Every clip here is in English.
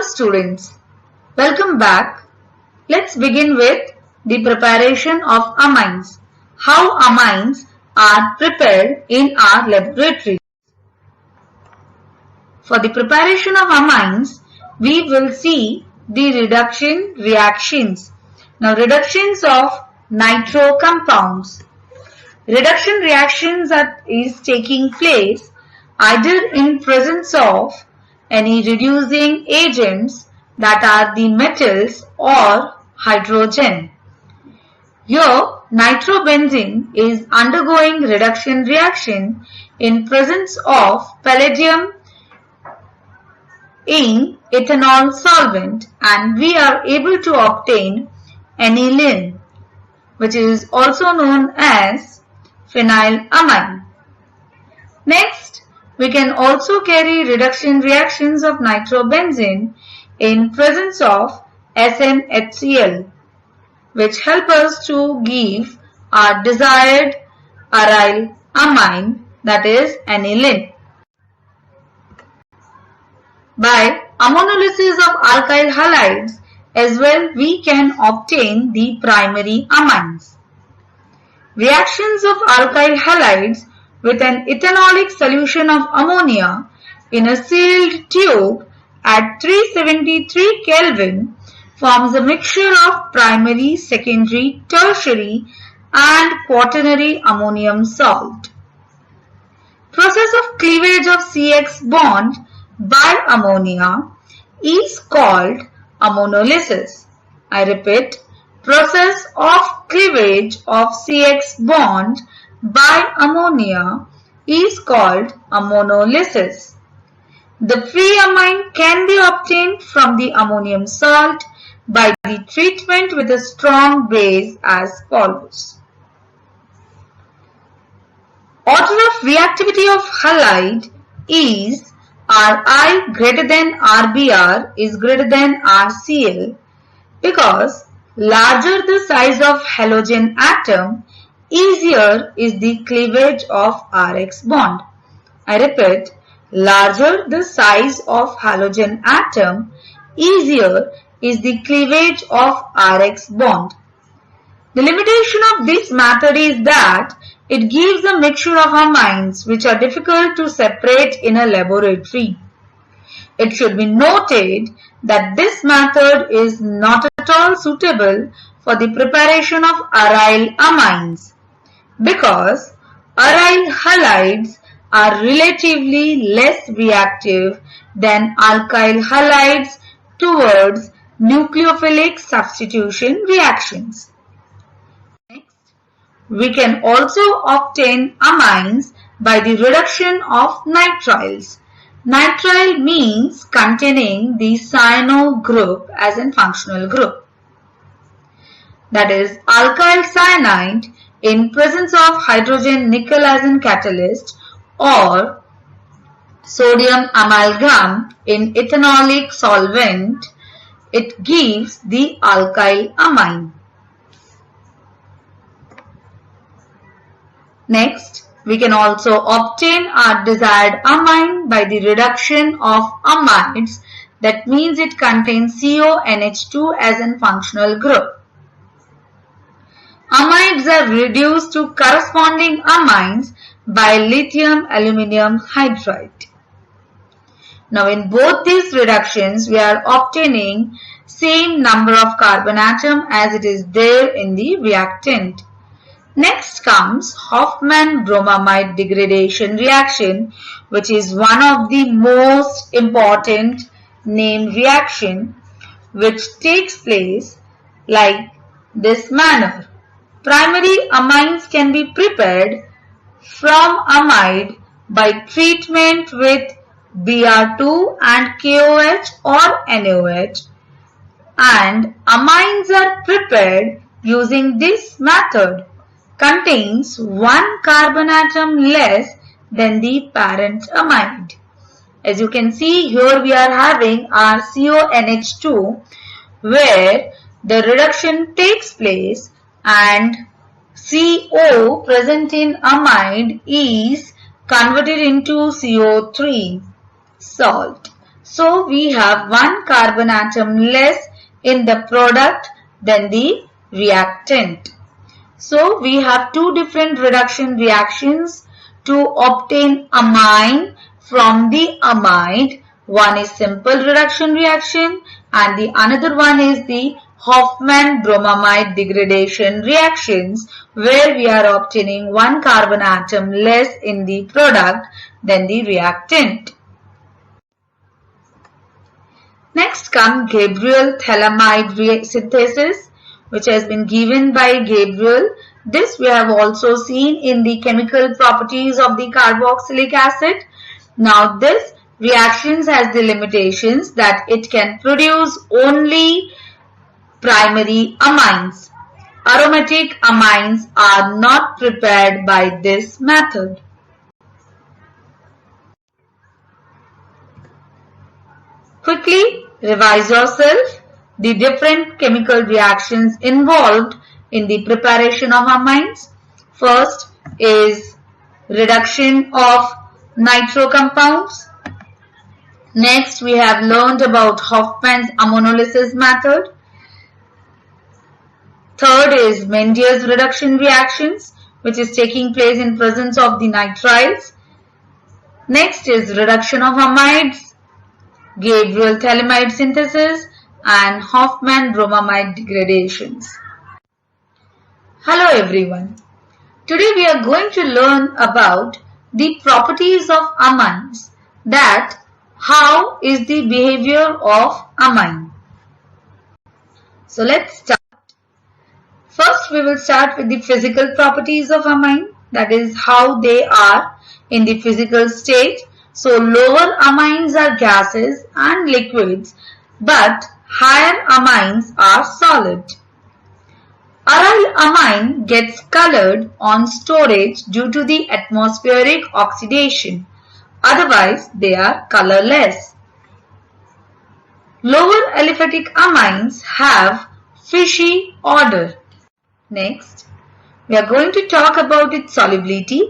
students, welcome back. Let's begin with the preparation of amines. How amines are prepared in our laboratory. For the preparation of amines, we will see the reduction reactions. Now, reductions of nitro compounds. Reduction reactions is taking place either in presence of any reducing agents that are the metals or hydrogen. Here, nitrobenzene is undergoing reduction reaction in presence of palladium in ethanol solvent, and we are able to obtain aniline, which is also known as phenylamine. Next, we can also carry reduction reactions of nitrobenzene in presence of SnHCl, which help us to give our desired aryl amine, that is aniline. By ammonolysis of alkyl halides as well, we can obtain the primary amines. Reactions of alkyl halides with an ethanolic solution of ammonia in a sealed tube at 373 Kelvin forms a mixture of primary, secondary, tertiary and quaternary ammonium salt. Process of cleavage of CX bond by ammonia is called ammonolysis. I repeat, process of cleavage of CX bond by ammonia is called ammonolysis. The free amine can be obtained from the ammonium salt by the treatment with a strong base as follows. Order of reactivity of halide is Ri greater than Rbr is greater than Rcl because larger the size of halogen atom, easier is the cleavage of Rx bond. I repeat, larger the size of halogen atom, easier is the cleavage of Rx bond. The limitation of this method is that it gives a mixture of amines which are difficult to separate in a laboratory. It should be noted that this method is not at all suitable for the preparation of aryl amines because aryl halides are relatively less reactive than alkyl halides towards nucleophilic substitution reactions. Next, we can also obtain amines by the reduction of nitriles. Nitrile means containing the cyano group as in functional group. That is alkyl cyanide in presence of hydrogen nickel as in catalyst or sodium amalgam in ethanolic solvent, it gives the alkyl amine. Next, we can also obtain our desired amine by the reduction of amides, that means it contains CONH2 as in functional group. Amides are reduced to corresponding amines by lithium aluminium hydride. Now in both these reductions we are obtaining same number of carbon atom as it is there in the reactant. Next comes Hofmann-bromamide degradation reaction, which is one of the most important named reaction, which takes place like this manner. Primary amines can be prepared from amide by treatment with Br2 and KOH or NaOH, and amines are prepared using this method. Contains one carbon atom less than the parent amide. As you can see, here we are having our CONH2 where the reduction takes place and CO present in amide is converted into CO3 salt. So we have one carbon atom less in the product than the reactant. So we have two different reduction reactions to obtain amine from the amide. One is simple reduction reaction and the another one is the Hofmann-bromamide degradation reactions, where we are obtaining one carbon atom less in the product than the reactant. Next comes Gabriel-Thalamide synthesis, which has been given by Gabriel. This we have also seen in the chemical properties of the carboxylic acid. Now this reactions has the limitations that it can produce only primary amines. Aromatic amines are not prepared by this method. Quickly revise yourself the different chemical reactions involved in the preparation of amines. First is reduction of nitro compounds. Next we have learned about Hofmann's ammonolysis method. Third is Mendius reduction reactions, which is taking place in presence of the nitriles. Next is reduction of amides, Gabriel-Thalamide synthesis, and Hofmann-bromamide degradations. Hello everyone. Today we are going to learn about the properties of amines, that how is the behavior of amine. So let's start. First we will start with the physical properties of amine, that is how they are in the physical state. So lower amines are gases and liquids, but higher amines are solid. Aryl amine gets colored on storage due to the atmospheric oxidation, otherwise they are colorless. Lower aliphatic amines have fishy odor. Next, we are going to talk about its solubility.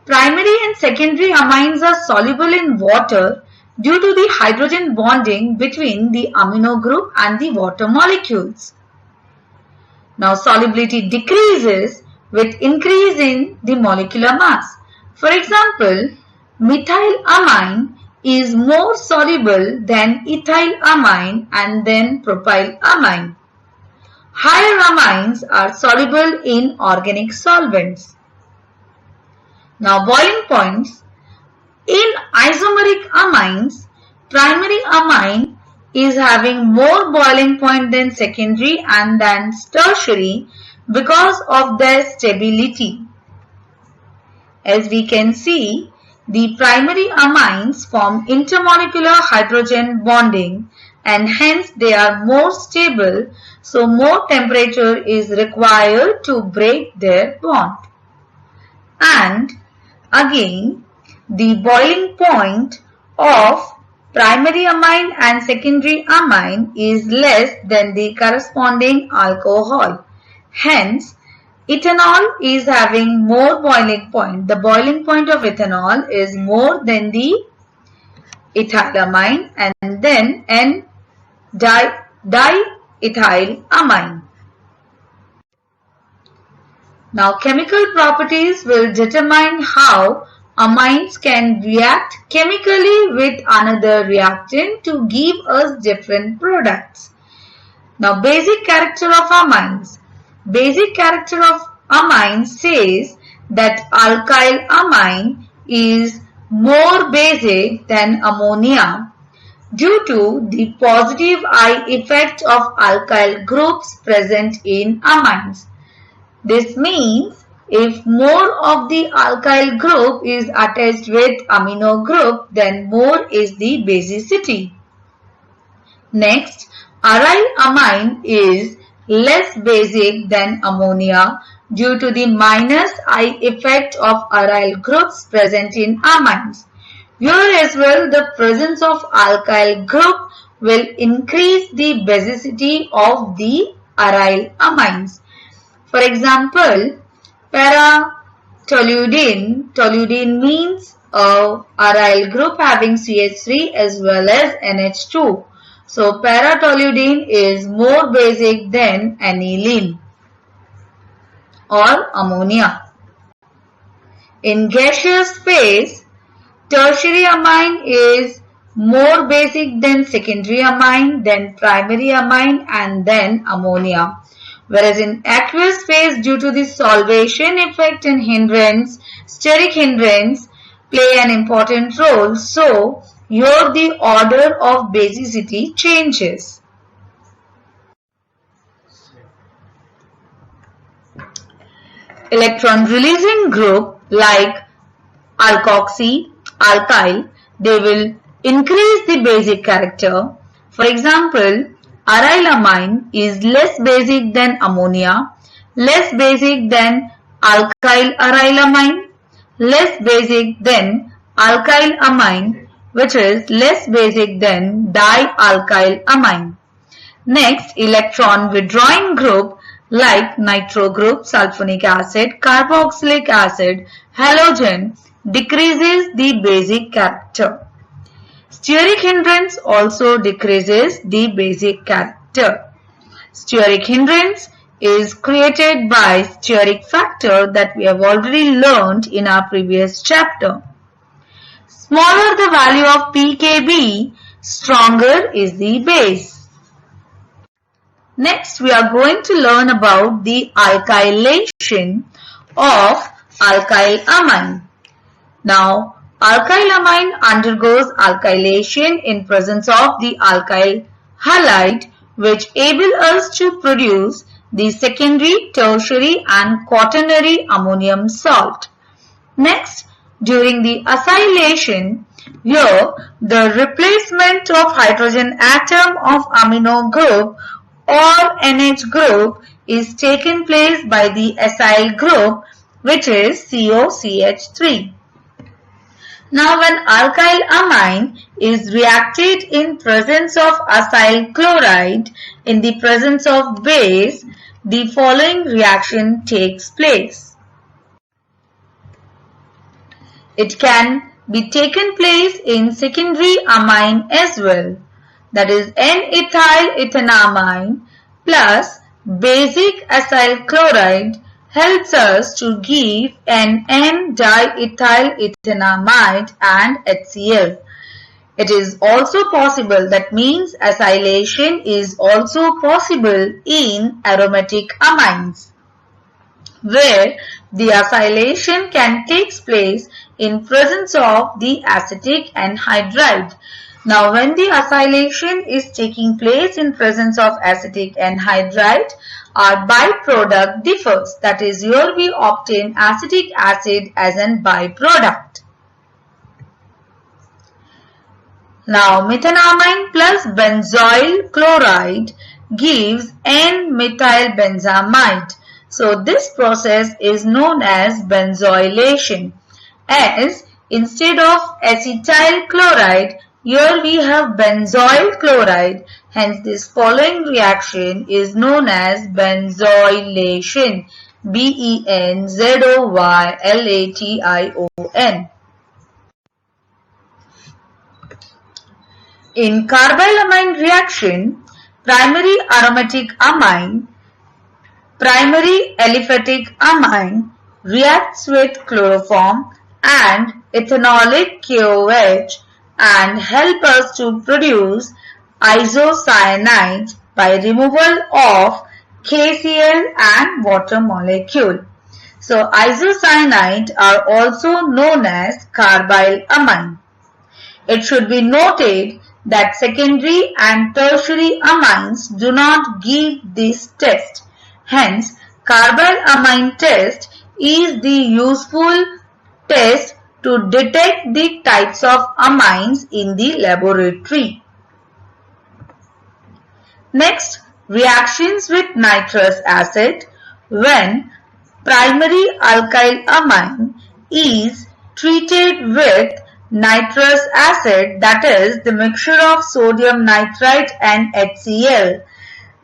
Primary and secondary amines are soluble in water due to the hydrogen bonding between the amino group and the water molecules. Now, solubility decreases with increase in the molecular mass. For example, methyl amine is more soluble than ethyl amine and then propyl amine. Higher amines are soluble in organic solvents. Now boiling points. In isomeric amines, primary amine is having more boiling point than secondary and than tertiary because of their stability. As we can see, the primary amines form intermolecular hydrogen bonding and hence they are more stable, so more temperature is required to break their bond. And again, the boiling point of primary amine and secondary amine is less than the corresponding alcohol. Hence, ethanol is having more boiling point. The boiling point of ethanol is more than the ethylamine and then diethyl amine. Now, chemical properties will determine how amines can react chemically with another reactant to give us different products. Now, basic character of amines. Basic character of amine says that alkyl amine is more basic than ammonia due to the positive I effect of alkyl groups present in amines. This means if more of the alkyl group is attached with amino group, then more is the basicity. Next, aryl amine is less basic than ammonia due to the minus I effect of aryl groups present in amines. Here as well, the presence of alkyl group will increase the basicity of the aryl amines. For example, para-toluidine, toluidine means a aryl group having CH3 as well as NH2. So para-toluene is more basic than aniline or ammonia. In gaseous phase, tertiary amine is more basic than secondary amine, then primary amine, and then ammonia. Whereas in aqueous phase, due to the solvation effect and hindrance, steric hindrance play an important role. So here the order of basicity changes. Electron releasing group like alkoxy, alkyl, they will increase the basic character. For example, arylamine is less basic than ammonia, less basic than alkyl arylamine, less basic than alkyl amine, which is less basic than dialkyl amine. Next, electron withdrawing group like nitro group, sulfonic acid, carboxylic acid, halogen decreases the basic character. Steric hindrance also decreases the basic character. Steric hindrance is created by steric factor that we have already learned in our previous chapter. Smaller the value of pKb, stronger is the base. Next, we are going to learn about the alkylation of alkyl amine. Now, alkyl amine undergoes alkylation in presence of the alkyl halide, which enable us to produce the secondary, tertiary and quaternary ammonium salt. Next, during the acylation, here the replacement of hydrogen atom of amino group or NH group is taken place by the acyl group, which is COCH3. Now when alkyl amine is reacted in presence of acyl chloride in the presence of base, the following reaction takes place. It can be taken place in secondary amine as well. That is N-ethyl ethanamine plus basic acyl chloride helps us to give an N-diethyl ethanamide and HCl. It is also possible, that means acylation is also possible in aromatic amines, where the acylation can take place in presence of the acetic anhydride. Now when the acylation is taking place in presence of acetic anhydride, our byproduct differs. That is, here we obtain acetic acid as an byproduct. Now methenamine plus benzoyl chloride gives N-methylbenzamide. So this process is known as benzoylation, as instead of acetyl chloride, here we have benzoyl chloride, hence this following reaction is known as benzoylation, BENZOYLATION. In carbylamine reaction, primary aromatic amine, primary aliphatic amine reacts with chloroform and ethanolic KOH and help us to produce isocyanide by removal of KCl and water molecule. So isocyanide are also known as carbylamine. It should be noted that secondary and tertiary amines do not give this test. Hence, carbylamine test is the useful test to detect the types of amines in the laboratory. Next, reactions with nitrous acid. When primary alkyl amine is treated with nitrous acid, that is the mixture of sodium nitrite and HCl,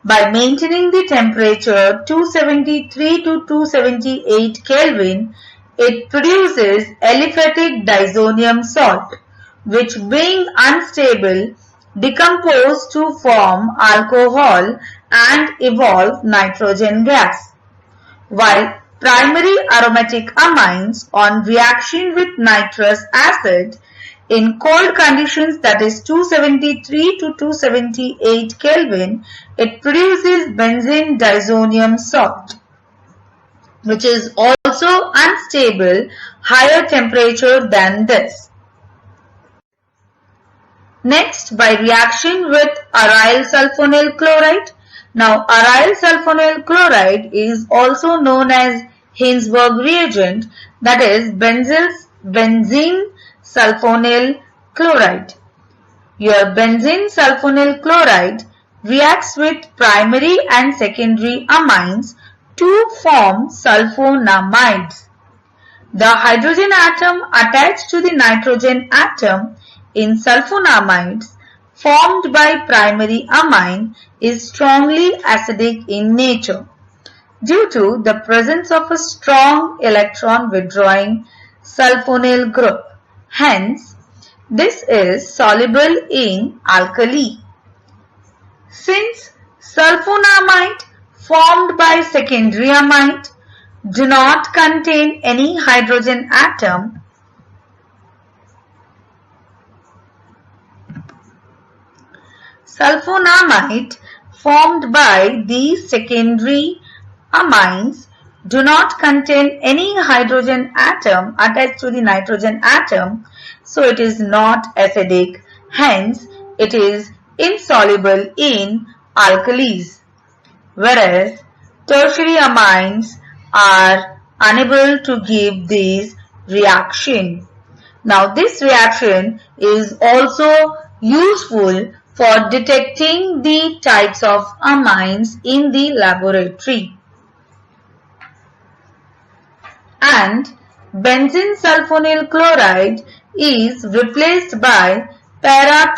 by maintaining the temperature 273 to 278 Kelvin, it produces aliphatic disonium salt, which being unstable decompose to form alcohol and evolve nitrogen gas, while primary aromatic amines on reaction with nitrous acid in cold conditions, that is 273 to 278 Kelvin, it produces benzene disonium salt, which is also unstable higher temperature than this. Next, by reaction with aryl sulfonyl chloride. Now, aryl sulfonyl chloride is also known as Hinsberg reagent, that is benzene sulfonyl chloride. Your benzene sulfonyl chloride reacts with primary and secondary amines to form sulfonamides. The hydrogen atom attached to the nitrogen atom in sulfonamides formed by primary amine is strongly acidic in nature due to the presence of a strong electron withdrawing sulfonyl group. Hence, this is soluble in alkali. Since sulfonamide formed by secondary amide do not contain any hydrogen atom, sulfonamide formed by these secondary amines do not contain any hydrogen atom attached to the nitrogen atom, so it is not acidic, hence it is insoluble in alkalis, whereas tertiary amines are unable to give this reaction. Now this reaction is also useful for detecting the types of amines in the laboratory. And benzene sulfonyl chloride is replaced by para